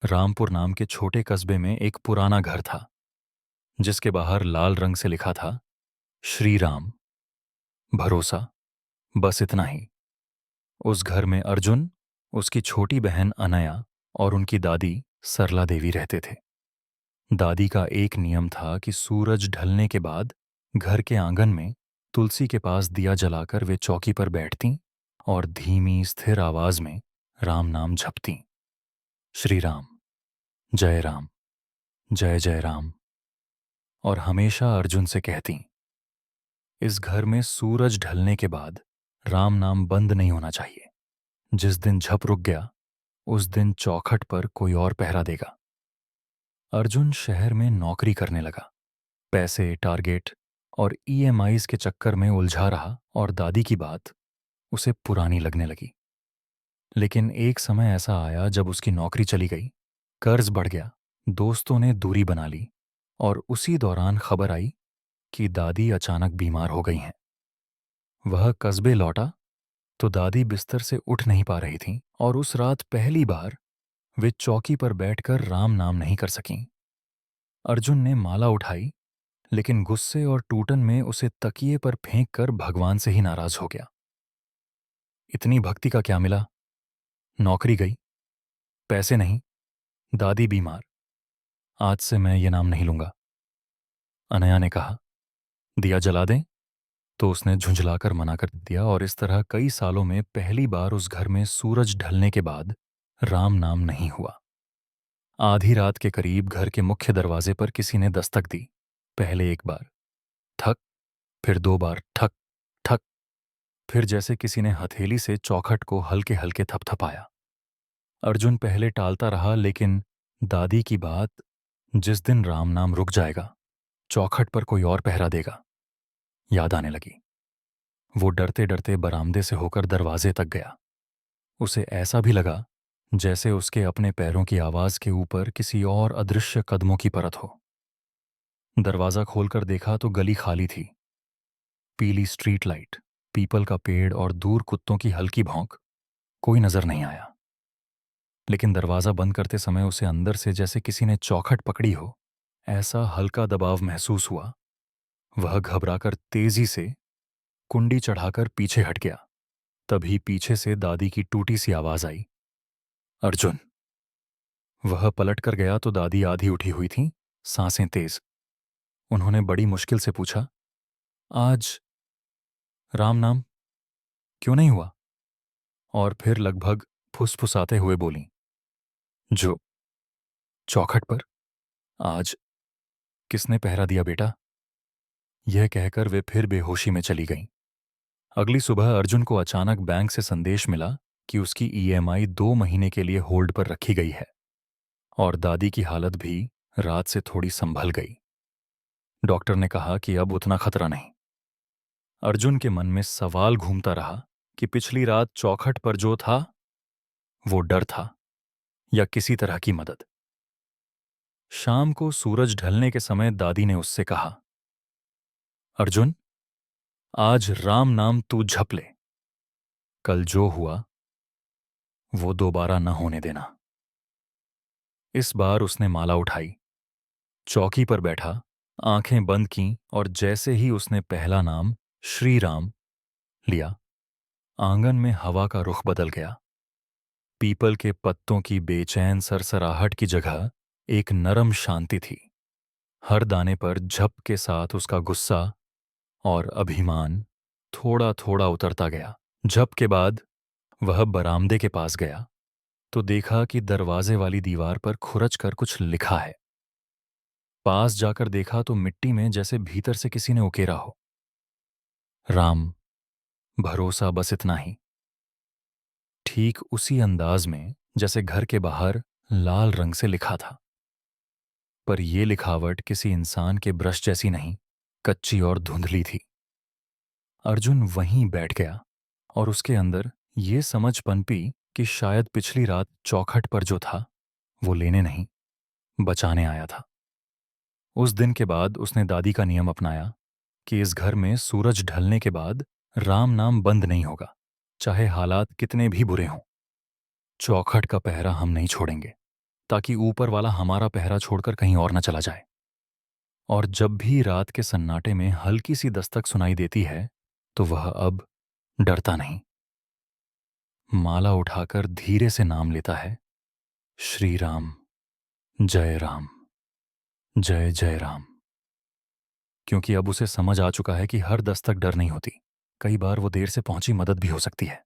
रामपुर नाम के छोटे कस्बे में एक पुराना घर था जिसके बाहर लाल रंग से लिखा था, श्री राम, भरोसा, बस इतना ही। उस घर में अर्जुन, उसकी छोटी बहन अनया और उनकी दादी सरला देवी रहते थे। दादी का एक नियम था कि सूरज ढलने के बाद घर के आंगन में तुलसी के पास दिया जलाकर वे चौकी पर बैठतीं और धीमी स्थिर आवाज में राम नाम जपतीं। श्री राम, जय राम, जय जय राम। और हमेशा अर्जुन से कहतीं, इस घर में सूरज ढलने के बाद राम नाम बंद नहीं होना चाहिए। जिस दिन झप रुक गया उस दिन चौखट पर कोई और पहरा देगा। अर्जुन शहर में नौकरी करने लगा। पैसे, टारगेट और ईएमआईज के चक्कर में उलझा रहा और दादी की बात उसे पुरानी लगने लगी। लेकिन एक समय ऐसा आया जब उसकी नौकरी चली गई, कर्ज बढ़ गया, दोस्तों ने दूरी बना ली और उसी दौरान खबर आई कि दादी अचानक बीमार हो गई हैं। वह कस्बे लौटा तो दादी बिस्तर से उठ नहीं पा रही थीं और उस रात पहली बार वे चौकी पर बैठकर राम नाम नहीं कर सकीं। अर्जुन ने माला उठाई, लेकिन गुस्से और टूटन में उसे तकिए पर फेंक कर भगवान से ही नाराज हो गया। इतनी भक्ति का क्या मिला? नौकरी गई, पैसे नहीं, दादी बीमार। आज से मैं ये नाम नहीं लूंगा। अनया ने कहा, दिया जला दें? तो उसने झुंझलाकर मना कर दिया और इस तरह कई सालों में पहली बार उस घर में सूरज ढलने के बाद राम नाम नहीं हुआ। आधी रात के करीब घर के मुख्य दरवाजे पर किसी ने दस्तक दी। पहले एक बार, ठक, फिर दो बार, ठक ठक, फिर जैसे किसी ने हथेली से चौखट को हल्के हल्के थपथपाया। अर्जुन पहले टालता रहा, लेकिन दादी की बात, जिस दिन राम नाम रुक जाएगा चौखट पर कोई और पहरा देगा, याद आने लगी। वो डरते डरते बरामदे से होकर दरवाजे तक गया। उसे ऐसा भी लगा जैसे उसके अपने पैरों की आवाज के ऊपर किसी और अदृश्य कदमों की परत हो। दरवाजा खोलकर देखा तो गली खाली थी। पीली स्ट्रीट लाइट, पीपल का पेड़ और दूर कुत्तों की हल्की भौंक, कोई नजर नहीं आया। लेकिन दरवाजा बंद करते समय उसे अंदर से जैसे किसी ने चौखट पकड़ी हो, ऐसा हल्का दबाव महसूस हुआ। वह घबराकर तेजी से कुंडी चढ़ाकर पीछे हट गया। तभी पीछे से दादी की टूटी सी आवाज आई, अर्जुन। वह पलट कर गया तो दादी आधी उठी हुई थीं, सांसें तेज। उन्होंने बड़ी मुश्किल से पूछा, आज राम नाम क्यों नहीं हुआ? और फिर लगभग फुसफुसाते हुए बोलीं, जो चौखट पर आज किसने पहरा दिया बेटा? यह कहकर वे फिर बेहोशी में चली गईं। अगली सुबह अर्जुन को अचानक बैंक से संदेश मिला कि उसकी ईएमआई 2 महीने के लिए होल्ड पर रखी गई है और दादी की हालत भी रात से थोड़ी संभल गई। डॉक्टर ने कहा कि अब उतना खतरा नहीं। अर्जुन के मन में सवाल घूमता रहा कि पिछली रात चौखट पर जो था वो डर था या किसी तरह की मदद। शाम को सूरज ढलने के समय दादी ने उससे कहा, अर्जुन, आज राम नाम तू जप ले। कल जो हुआ वो दोबारा न होने देना। इस बार उसने माला उठाई, चौकी पर बैठा, आंखें बंद कीं और जैसे ही उसने पहला नाम श्री राम लिया, आंगन में हवा का रुख बदल गया। पीपल के पत्तों की बेचैन सरसराहट की जगह एक नरम शांति थी। हर दाने पर झप के साथ उसका गुस्सा और अभिमान थोड़ा थोड़ा उतरता गया। झप के बाद वह बरामदे के पास गया तो देखा कि दरवाजे वाली दीवार पर खुरच कर कुछ लिखा है। पास जाकर देखा तो मिट्टी में जैसे भीतर से किसी ने उकेरा हो, राम, भरोसा, बस इतना ही। ठीक उसी अंदाज में जैसे घर के बाहर लाल रंग से लिखा था। पर यह लिखावट किसी इंसान के ब्रश जैसी नहीं, कच्ची और धुंधली थी। अर्जुन वहीं बैठ गया और उसके अंदर ये समझ पनपी कि शायद पिछली रात चौखट पर जो था वो लेने नहीं, बचाने आया था। उस दिन के बाद उसने दादी का नियम अपनाया कि इस घर में सूरज ढलने के बाद राम नाम बंद नहीं होगा, चाहे हालात कितने भी बुरे हों। चौखट का पहरा हम नहीं छोड़ेंगे। ताकि ऊपर वाला हमारा पहरा छोड़कर कहीं और न चला जाए। और जब भी रात के सन्नाटे में हल्की सी दस्तक सुनाई देती है, तो वह अब डरता नहीं। माला उठाकर धीरे से नाम लेता है, श्री राम, जय राम, जय जय राम। क्योंकि अब उसे समझ आ चुका है कि हर दस्तक डर नहीं होती, कई बार वो देर से पहुंची मदद भी हो सकती है।